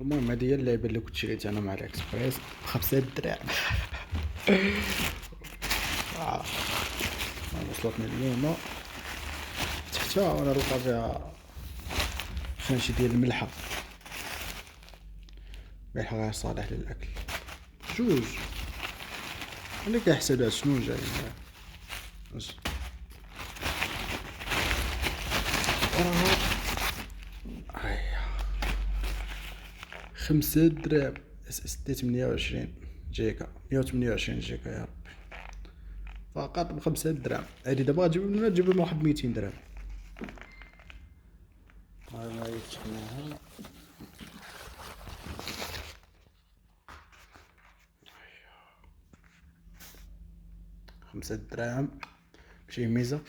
المهم هذه هي اللعبه اللي كنت شريتها انا مع الاكسبريس ب5 دراهم. آه. وصلتني اليوم فتحتها وانا لقى فيها خانشي ديال الملحه غير صالح للاكل. جوج انا كنحسبها شنو جاي واش راها 5 دراهم. اس اس دي 28 جيجا 128 جيجا يا ربي فقط ب5 دراهم. هادي دابا غتجيب لنا تجيب لنا واحد 200 درهم. هاي ما يتشحناها 5 دراهم شي ميزة.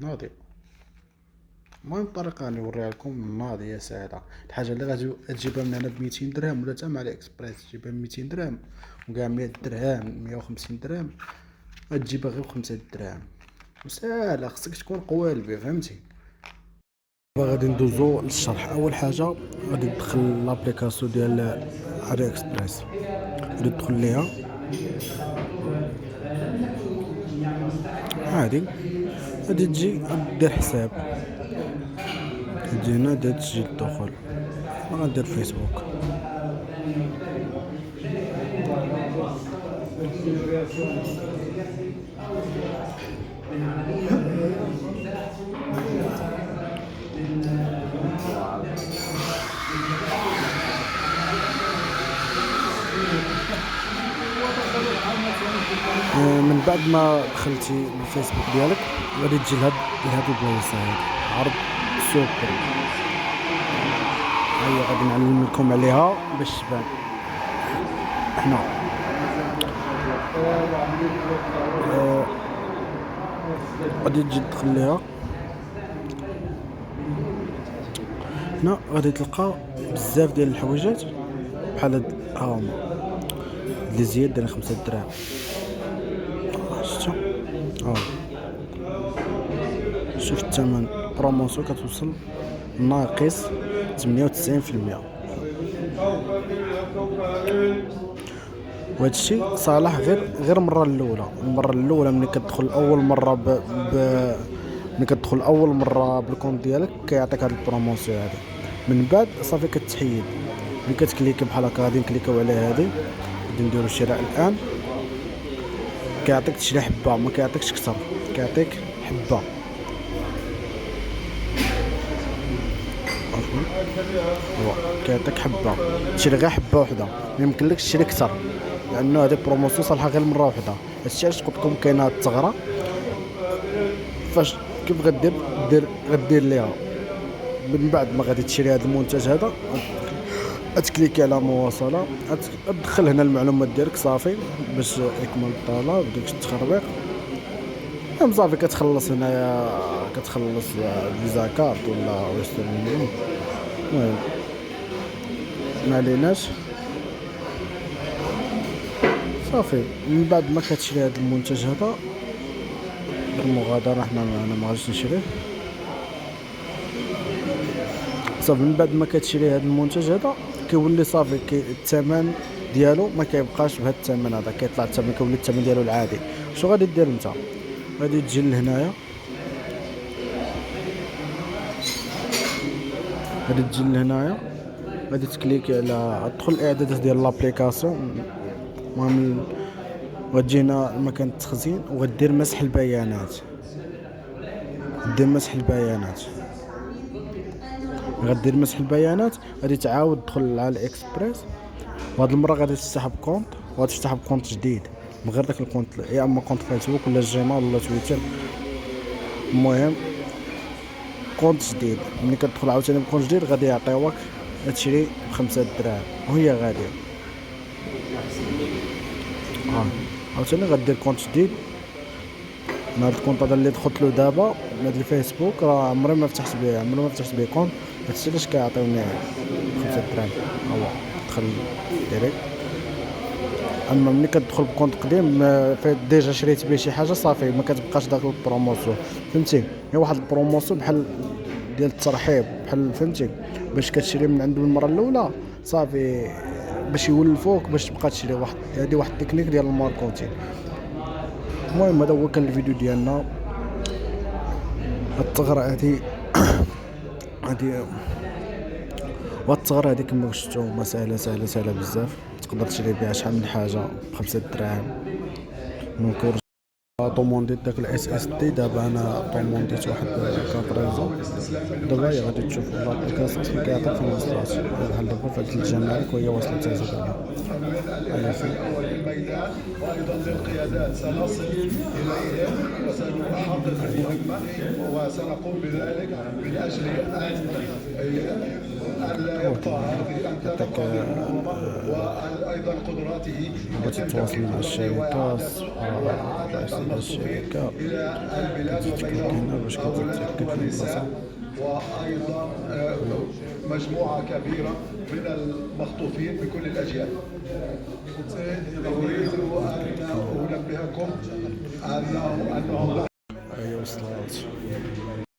ناضي. المهم الطريقة اللي نوريها لكم ناضية ساهلة. الحاجة اللي غتجيبها من هنا ب200 درهم ولا تا مع الاكسبريس تجيبها ب200 درهم وكاع 100 درهم 150 درهم غتجيبها غير ب5 دراهم وساهلة. خصك تكون قوالبي فهمتي. دابا غادي ندوزو للشرح. اول حاجة غادي تدخل لابليكاسيون ديال علي اكسبريس غادي تدخل ليها عادي. غادي تجي دير حساب تجي هنا دير تسجيل الدخول غندير فيسبوك. من بعد ما دخلتي الفيسبوك ديالك غادي تجي لهاد البلايصه هادي عرض سوبر. هيا غادي نعلم لكم عليها باش تبان. هنا غادي تجي تدخل ليها. هنا غادي تلقى بزاف ديال الحويجات بحال هاد ها هما اللي زياد دايرين 5 دراهم. شفتو شوف الثمن بروموسيون كتوصل ناقص 98%. وهادشي صالح غير المره الاولى ملي كتدخل اول مره ملي كتدخل اول مره بالكونت ديالك كيعطيك هاد البروموسيون هادي. من بعد صافي كتحيد ملي كتكليك بحال هكا. غادي نكليكاو على هادي غادي نديرو الشراء الان. كيعطيك تشري حبه ما كيعطيكش كثر كيعطيك حبه. كيعطيك حبه تشري غير حبه وحده ما يمكنلكش تشري كثر لانه هذه بروموسيون صالحه غير مره وحده. هادشي علاش قلت لكم كاينه الثغره. فاش كيف غدير ليها من بعد ما غادي تشري هذا المنتج هذا تكليكي على مواصله تدخل هنا المعلومات ديالك صافي باش يكمل الطلب داك التخربيق. صافي كتخلص هنايا كتخلص فيزا كارت ولا ويسترن يونيون. المهم ما عليناش صافي. من بعد ما كتشري هذا المنتج هذا بالمغادره انا ما غاديش نشريه صافي. من بعد ما كتشري هذا المنتج هذا كيولي صافي الثمن ديالو ما كيبقاش بهذا الثمن هذا كيطلع الثمن كيولي الثمن ديالو العادي. شنو غادي دير انت؟ غادي تجي لهنايا غادي تكليكي على ادخل الاعدادات ديال لابليكاسيون. المهم غتجي هنا مكان التخزين وغدير مسح البيانات. غدير مسح البيانات غادي تعاود تدخل على الاكسبريس. وهاد المره غادي تفتح بكونت وغادي تفتح بكونت جديد من غير داك الكونت يا اما كونت فيسبوك ولا جيميل ولا تويتر. المهم كونت جديد ملي كتدخل عاوتاني بكونت جديد غادي يعطيوك تشري ب5 دراهم وهي غاديه. عاوتاني غدير كونت جديد. هاد الكونط هذا اللي دخلت له دابا هاد الفيسبوك راه عمري ما فتحت به كونت. هادشي علاش كيعطيوني 5 دراهم. هو دخل ديريكت. اما ملي كتدخل بكونت قديم ديجا شريت به شي حاجه صافي ما كتبقاش داك البروموسيون فهمتي. هي واحد البروموسيون بحال ديال الترحيب بحال فهمتي، باش كتشري من عنده المره الاولى صافي باش يولفوك باش تبقى تشري. واحد هذه واحد التكنيك ديال الماركوتين. المهم هذا هو كان الفيديو ديالنا. الثغرة هذه هذه والثغرة هذه كما شفتوا هما سهلة بزاف. تقدر تشري بها شحال من حاجة ب5 دراهم. دونك طومونديت داك الاس اس دي. دابا انا طومونديت واحد كابريزو. دابا هي غادي تشوفوا الكاسات اللي كيعطيك في الوصلات بحال دابا فهاد الجمارك وهي وصلت حتى دابا. وايضا للقيادات سنصل اليهم وسنحقق المهمه وسنقوم بذلك من اجل ان لا يبقى هذه ان تبقى وايضا قدراته تتواصل مع الشركة رئيس الشركة الى البلاد وبينهم باش كتتأكد من البلاصة. وايضا مجموعه كبيره من المخطوفين بكل الاجيال. اريد ان انبهكم انهم هي وصلت.